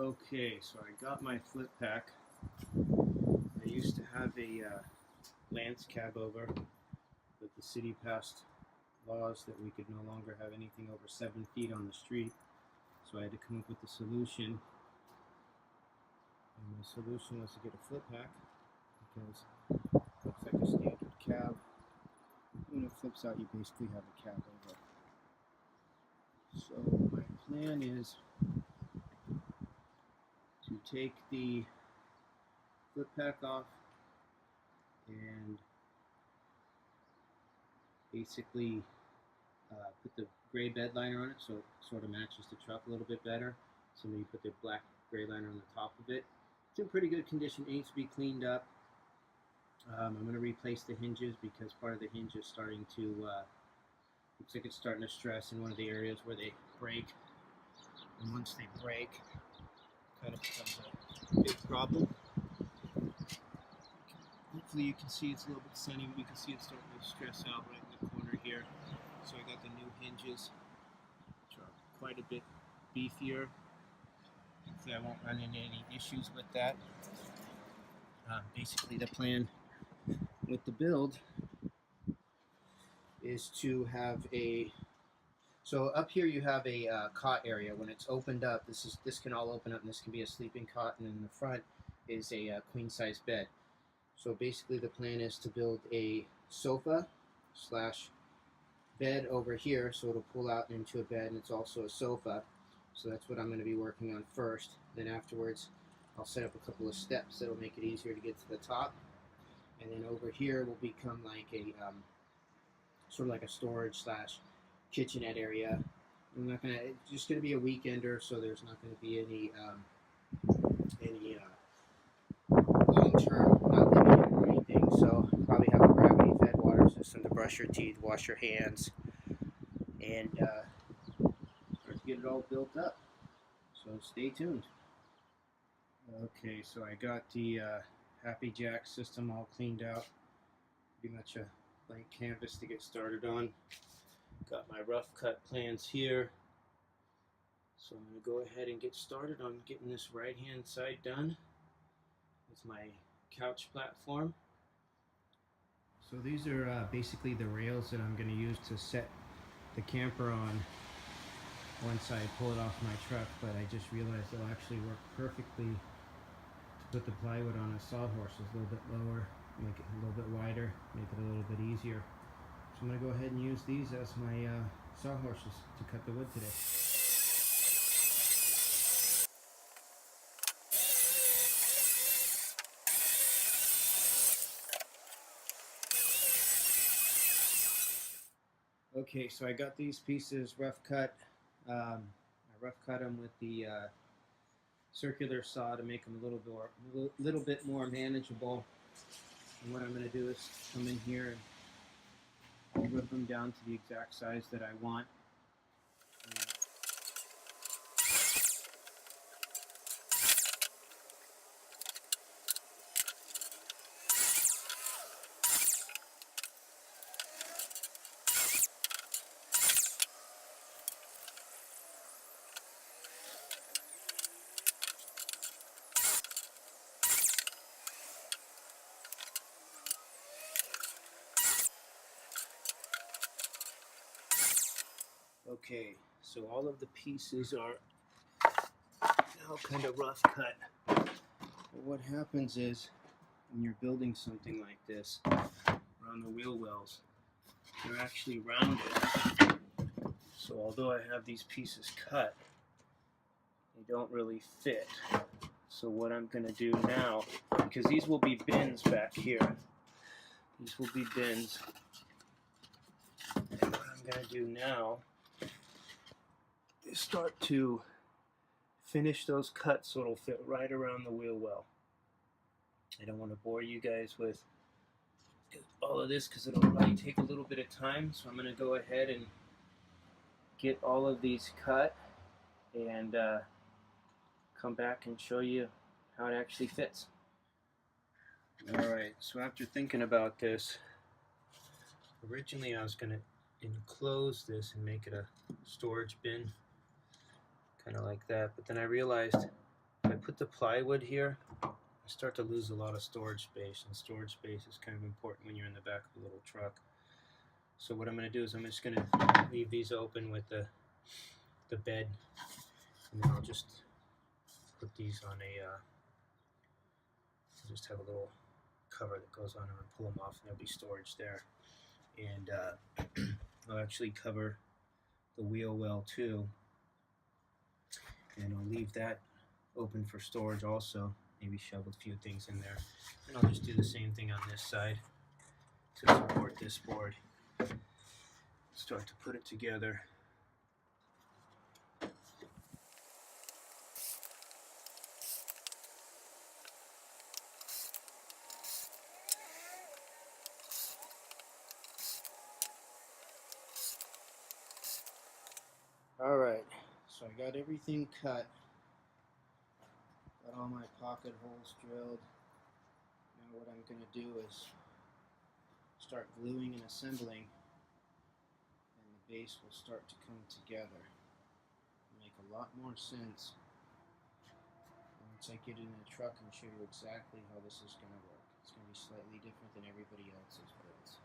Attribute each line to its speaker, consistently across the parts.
Speaker 1: Okay, so I got my FlipPac. I used to have a Lance cab over, but the city passed laws that we could no longer have anything over 7 feet on the street. So I had to come up with a solution. And my solution was to get a FlipPac because it looks like a standard cab. When it flips out, you basically have a cab over. So my plan is to take the FlipPac off and basically put the gray bed liner on it so it sort of matches the truck a little bit better. So maybe put the black gray liner on the top of it. It's in pretty good condition. It needs to be cleaned up. I'm going to replace the hinges because part of the hinge is starting to looks like it's starting to stress in one of the areas where they break. And once they break, it kind of becomes a big problem. Hopefully you can see it's a little bit sunny, but you can see it's starting to stress out right in the corner here. So I got the new hinges, which are quite a bit beefier. Hopefully I won't run into any issues with that. Basically the plan with the build is to have so up here you have a cot area. When it's opened up, this can all open up and this can be a sleeping cot, and in the front is a queen size bed. So basically the plan is to build a sofa slash bed over here, so it'll pull out into a bed, and it's also a sofa. So that's what I'm going to be working on first. Then afterwards I'll set up a couple of steps that'll make it easier to get to the top, and then over here will become like a sort of like a storage slash kitchenette area. It's just going to be a weekender, so there's not going to be any long-term not living in or anything. So probably have a gravity fed water system to brush your teeth, wash your hands, and start to get it all built up. So stay tuned. Okay, so I got the Happy Jack system all cleaned out. Pretty much a blank canvas to get started on. Got my rough cut plans here. So I'm going to go ahead and get started on getting this right hand side done with my couch platform. So these are basically the rails that I'm going to use to set the camper on once I pull it off my truck, but I just realized it'll actually work perfectly to put the plywood on a sawhorse. It's a little bit lower, make it a little bit wider, make it a little bit easier. So I'm going to go ahead and use these as my sawhorses to cut the wood today. Okay, so I got these pieces rough cut. I rough cut them with the circular saw to make them a little bit more manageable. And what I'm going to do is come in here and rip them down to the exact size that I want. Okay, so all of the pieces are now kind of rough cut. But what happens is when you're building something like this around the wheel wells, they're actually rounded. So although I have these pieces cut, they don't really fit. So what I'm going to do now, because these will be bins back here, these will be bins. And what I'm going to do now is start to finish those cuts so it'll fit right around the wheel well. I don't want to bore you guys with all of this because it'll probably take a little bit of time, so I'm going to go ahead and get all of these cut and come back and show you how it actually fits. Alright, so after thinking about this, originally I was going to enclose this and make it a storage bin, kind of like that, but then I realized put the plywood here, I start to lose a lot of storage space, and storage space is kind of important when you're in the back of a little truck. So what I'm going to do is I'm just going to leave these open with the bed, and then I'll just put these on just have a little cover that goes on, and pull them off, and there'll be storage there. And I'll actually cover the wheel well too, and I'll leave that open for storage also. Maybe shove a few things in there, and I'll just do the same thing on this side to support this board. Start to put it together. Alright, so I got everything cut. Got all my pocket holes drilled. Now what I'm going to do is start gluing and assembling, and the base will start to come together. It'll make a lot more sense once I get in the truck and show you exactly how this is going to work. It's going to be slightly different than everybody else's builds.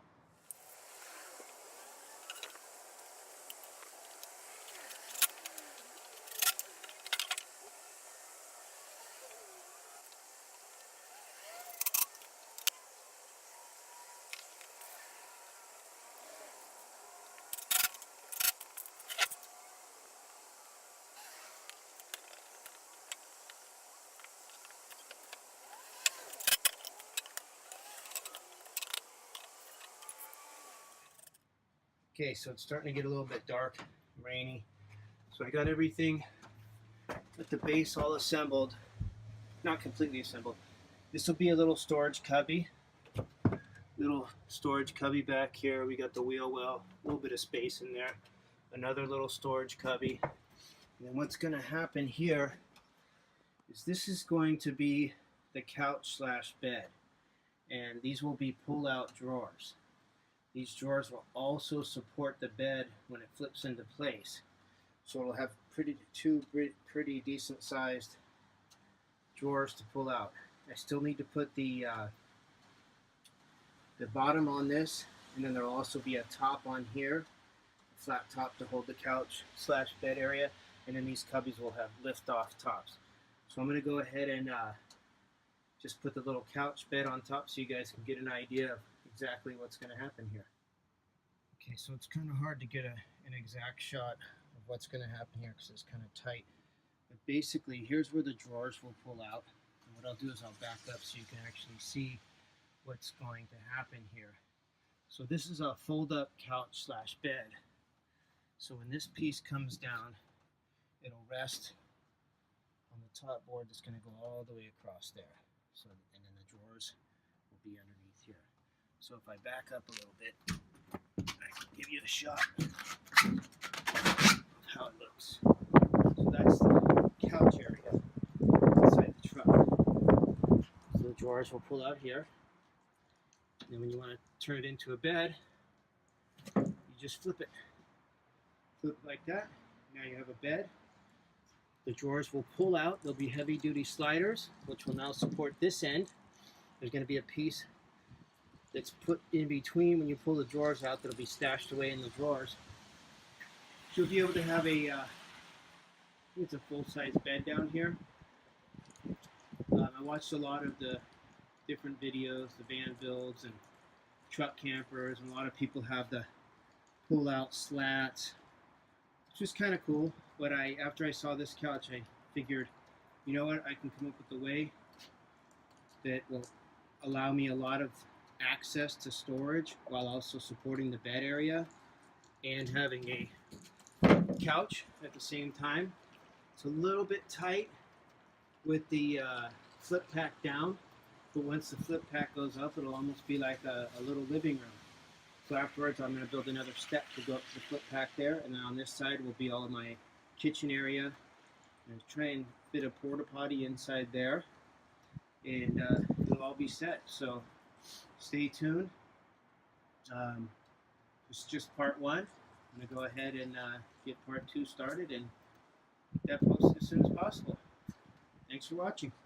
Speaker 1: Okay, so it's starting to get a little bit dark, rainy. So I got everything with the base all assembled. Not completely assembled. This will be a little storage cubby. Little storage cubby back here. We got the wheel well, a little bit of space in there. Another little storage cubby. And then what's going to happen here is this is going to be the couch slash bed. And these will be pull-out drawers. These drawers will also support the bed when it flips into place. So it'll have two pretty decent sized drawers to pull out. I still need to put the bottom on this, and then there'll also be a top on here, a flat top to hold the couch slash bed area, and then these cubbies will have lift off tops. So I'm going to go ahead and just put the little couch bed on top so you guys can get an idea of exactly what's going to happen here. Okay, so it's kind of hard to get an exact shot of what's going to happen here because it's kind of tight. But basically, here's where the drawers will pull out. And what I'll do is I'll back up so you can actually see what's going to happen here. So this is a fold-up couch slash bed. So when this piece comes down, it'll rest on the top board that's going to go all the way across there. So, and then the drawers will be underneath here. So if I back up a little bit, I can give you a shot of how it looks. So that's the couch area inside the truck. So the drawers will pull out here. And then when you want to turn it into a bed, you just flip it. Flip it like that. Now you have a bed. The drawers will pull out. There'll be heavy duty sliders, which will now support this end. There's going to be a piece that's put in between when you pull the drawers out that'll be stashed away in the drawers. So you'll be able to have it's a full-size bed down here. I watched a lot of the different videos, the van builds and truck campers, and a lot of people have the pull-out slats. It's just kind of cool. But after I saw this couch, I figured, you know what, I can come up with a way that will allow me a lot of access to storage while also supporting the bed area and having a couch at the same time. It's a little bit tight with the FlipPac down, but once the FlipPac goes up, it'll almost be like a little living room. So afterwards, I'm going to build another step to go up to the FlipPac there, and then on this side will be all of my kitchen area, and try and fit a porta potty inside there, and it'll all be set. So stay tuned. This is just part one. I'm going to go ahead and get part two started and get that posted as soon as possible. Thanks.
Speaker 2: Thanks for watching.